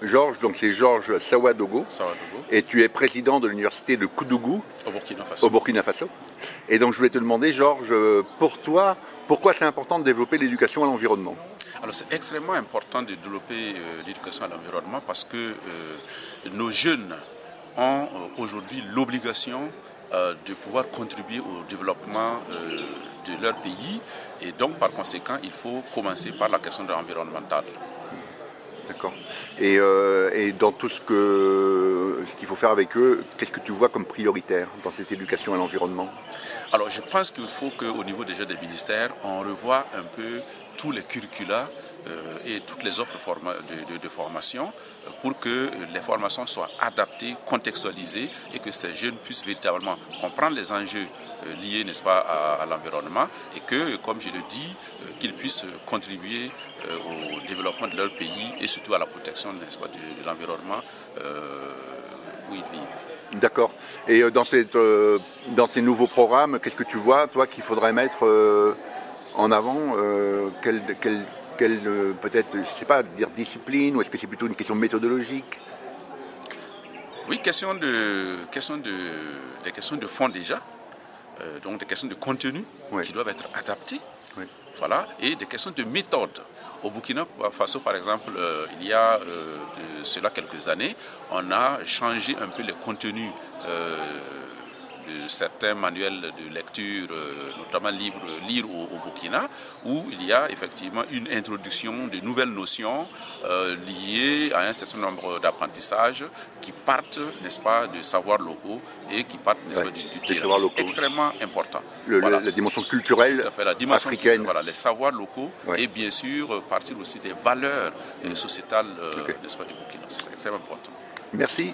Georges, donc c'est Georges Sawadogo, Sawadogo, et tu es président de l'université de Koudougou, au Burkina Faso. Et donc je voulais te demander, Georges, pour toi, pourquoi c'est important de développer l'éducation à l'environnement? Alors c'est extrêmement important de développer l'éducation à l'environnement parce que nos jeunes ont aujourd'hui l'obligation de pouvoir contribuer au développement de leur pays, et donc par conséquent il faut commencer par la question de l'environnemental. D'accord. Et dans tout ce qu'il faut faire avec eux, qu'est-ce que tu vois comme prioritaire dans cette éducation à l'environnement? Alors je pense qu'il faut qu'au niveau déjà des ministères, on revoie un peu tous les curricula et toutes les offres de formation pour que les formations soient adaptées, contextualisées, et que ces jeunes puissent véritablement comprendre les enjeux liés, n'est-ce pas, à l'environnement, et que, comme je le dis, qu'ils puissent contribuer au développement de leur pays et surtout à la protection, n'est-ce pas, de l'environnement où ils vivent. D'accord. Et dans ces nouveaux programmes, qu'est-ce que tu vois, toi, qu'il faudrait mettre en avant? Peut-être, je sais pas, dire discipline, ou est-ce que c'est plutôt une question méthodologique? Oui, des questions de fond déjà, donc des questions de contenu, oui, qui doivent être adaptées, oui, voilà, et des questions de méthode. Au Burkina Faso, par exemple, il y a de cela quelques années, on a changé un peu les contenus de certains manuels de lecture, notamment Lire au Burkina, où il y a effectivement une introduction de nouvelles notions liées à un certain nombre d'apprentissages qui partent, n'est-ce pas, de savoirs locaux et qui partent, n'est-ce pas, du terrain. C'est extrêmement important. Voilà. La dimension culturelle tout à fait, la dimension africaine. Voilà, les savoirs locaux, ouais, et bien sûr partir aussi des valeurs sociétales, n'est-ce pas, du Burkina. C'est extrêmement important. Merci.